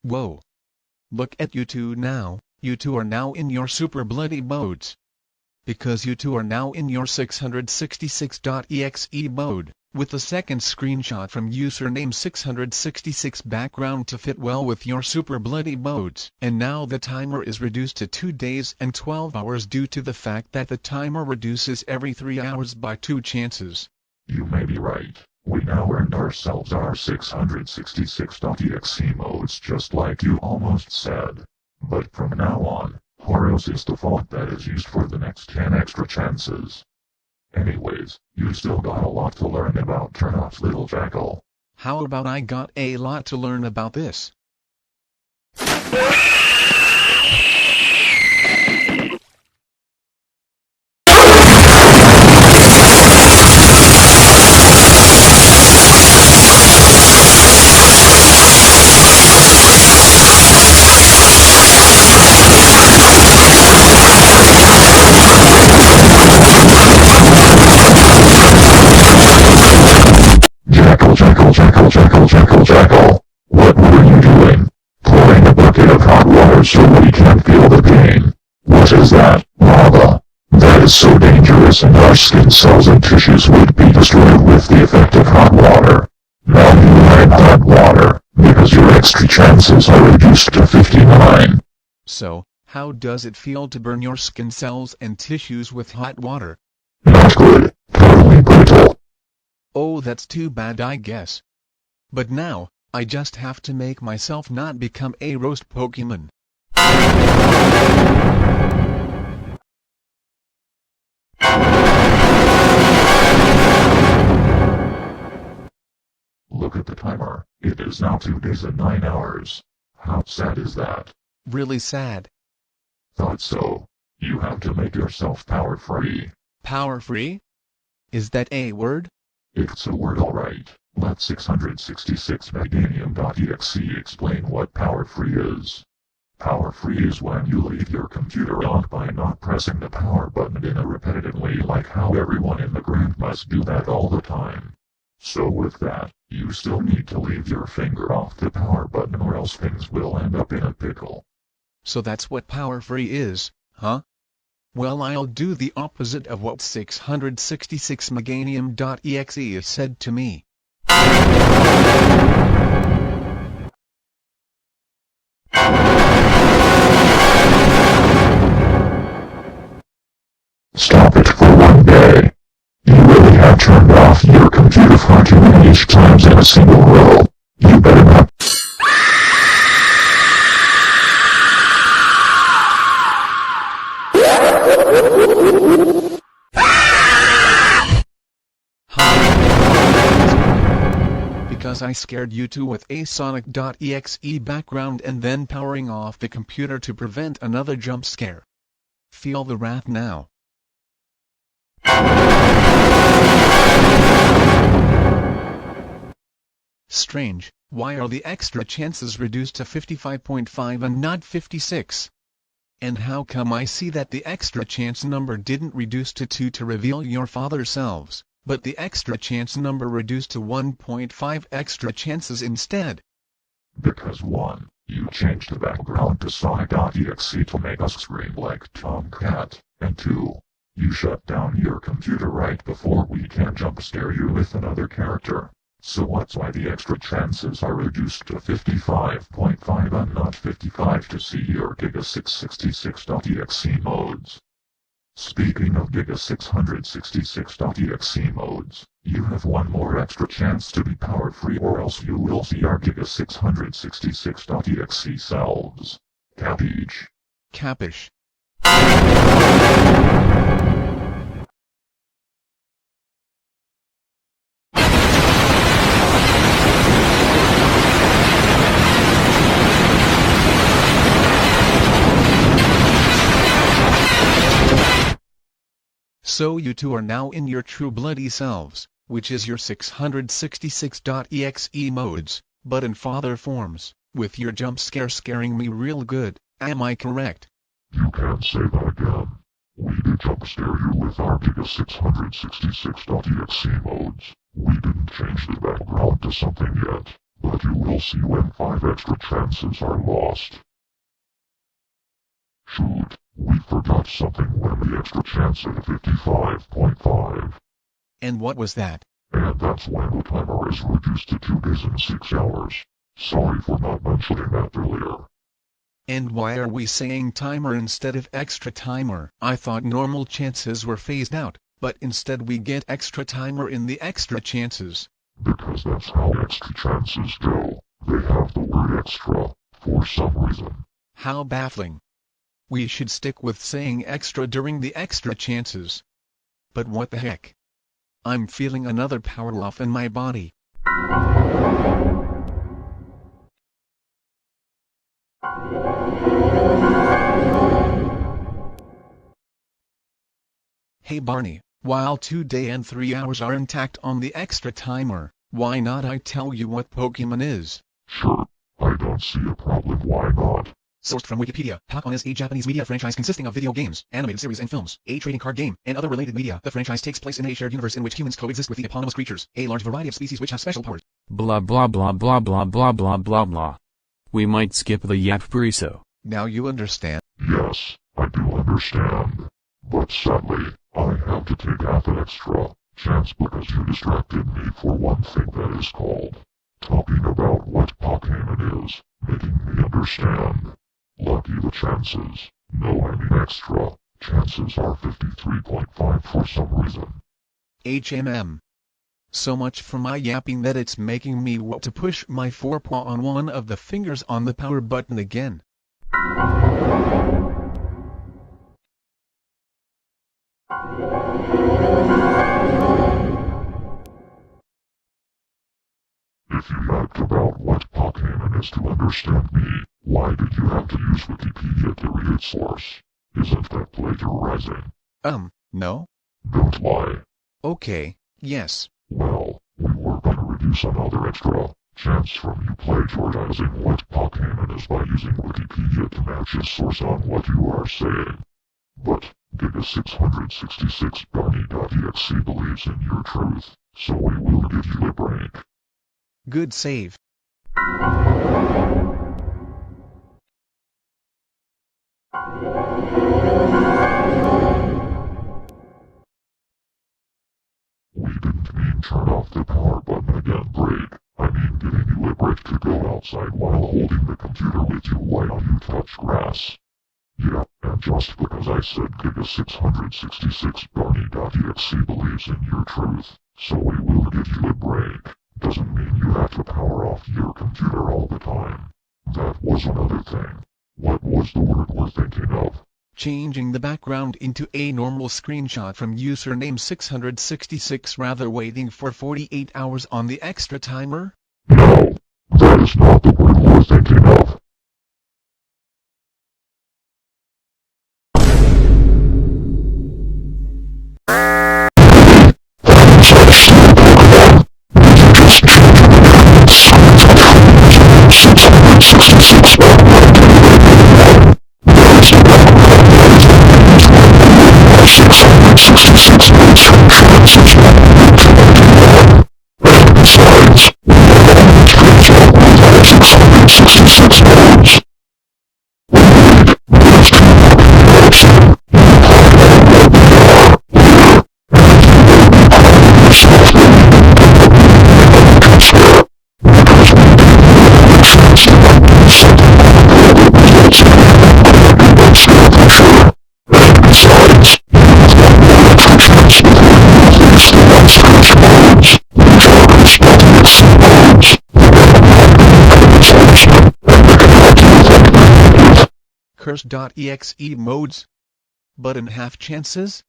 Whoa. Look at you two now, you two are now in your super bloody modes. Because you two are now in your 666.exe mode, with the second screenshot from username 666 background to fit well with your super bloody modes. And now the timer is reduced to 2 days and 12 hours due to the fact that the timer reduces every 3 hours by 2 chances. You may be right. We now earned ourselves our 666.exe modes just like you almost said. But from now on, Horus is the font that is used for the next 10 extra chances. Anyways, you still got a lot to learn about turn-offs, little jackal. How about I got a lot to learn about this? Jackal. What were you doing? Pouring a bucket of hot water so we can't feel the pain. What is that? Lava. That is so dangerous and our skin cells and tissues would be destroyed with the effect of hot water. Now you like hot water, because your extra chances are reduced to 59. So, how does it feel to burn your skin cells and tissues with hot water? Not good. Totally brutal. Oh, that's too bad, I guess. But now, I just have to make myself not become a roast Pokemon. Look at the timer. It is now 2 days and 9 hours. How sad is that? Really sad. Thought so. You have to make yourself power-free. Power-free? Is that a word? It's a word, alright. Let 666 Meganium.exe explain what power-free is. Power-free is when you leave your computer on by not pressing the power button in a repetitive way, like how everyone in the grand must do that all the time. So with that, you still need to leave your finger off the power button or else things will end up in a pickle. So that's what power-free is, huh? Well, I'll do the opposite of what 666 Meganium.exe said to me. Stop it for 1 day. You really have turned off your computer far too many times in a single row. You better not. Because I scared you two with a Sonic.exe background and then powering off the computer to prevent another jump scare. Feel the wrath now. Strange, why are the extra chances reduced to 55.5 and not 56? And how come I see that the extra chance number didn't reduce to 2 to reveal your father selves, but the extra chance number reduced to 1.5 extra chances instead? Because 1, you changed the background to Sonic.exe to make us scream like Tomcat, and 2, you shut down your computer right before we can jump scare you with another character. So that's why the extra chances are reduced to 55.5 and not 55 to see your Giga 666.exe modes. Speaking of Giga 666.exe modes, you have 1 more extra chance to be power-free or else you will see our Giga 666.exe selves. Capiche? Capish. So you two are now in your true bloody selves, which is your 666.exe modes, but in father forms, with your jump scare scaring me real good, am I correct? You can't say that again. We did jump scare you with our Giga 666.exe modes. We didn't change the background to something yet, but you will see when 5 extra chances are lost. Shoot, we forgot something when the extra chance at 55.5. And what was that? And that's when the timer is reduced to 2 days and 6 hours. Sorry for not mentioning that earlier. And why are we saying timer instead of extra timer? I thought normal chances were phased out, but instead we get extra timer in the extra chances. Because that's how extra chances go. They have the word extra, for some reason. How baffling. We should stick with saying extra during the extra chances. But what the heck? I'm feeling another power off in my body. Hey Barney, while 2 day and 3 hours are intact on the extra timer, why not I tell you what Pokemon is? Sure, I don't see a problem, why not? Sourced from Wikipedia, Pokemon is a Japanese media franchise consisting of video games, animated series and films, a trading card game, and other related media. The franchise takes place in a shared universe in which humans coexist with the eponymous creatures, a large variety of species which have special powers. Blah blah blah blah blah blah blah blah blah. We might skip the yap briso. Now you understand. Yes, I do understand. But sadly, I have to take half an extra chance because you distracted me for one thing that is called talking about what Pokemon is, making me understand. Lucky the chances. No, I mean extra. Chances are 53.5 for some reason. HMM. So much for my yapping that it's making me want to push my forepaw on one of the fingers on the power button again. If you yapped about what Pokemon is to understand me, why did you have to use Wikipedia to read its source? Isn't that plagiarizing? No? Don't lie. Okay, yes. Well, we were gonna reduce another extra chance from you plagiarizing what Pokemon is by using Wikipedia to match its source on what you are saying. But, Giga666 Barney.EXE believes in your truth, so we will give you a break. Good save. We didn't mean turn off the power button again, break. I mean giving you a break to go outside while holding the computer with you. Why don't you touch grass? Yeah, and just because I said Giga666 Barney.EXE believes in your truth, so we will give you a break, doesn't mean you have to power off your computer all the time. That was another thing. What was the word we're thinking of? Changing the background into a normal screenshot from username 666 rather waiting for 48 hours on the extra timer? No, that is not the word we're thinking of. Cursed.EXE modes? But in half chances?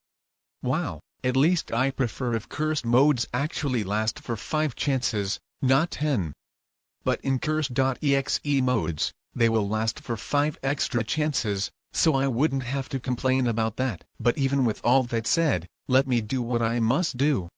Wow, at least I prefer if cursed modes actually last for 5 chances, not 10. But in Cursed.EXE modes, they will last for 5 extra chances, so I wouldn't have to complain about that. But even with all that said, let me do what I must do.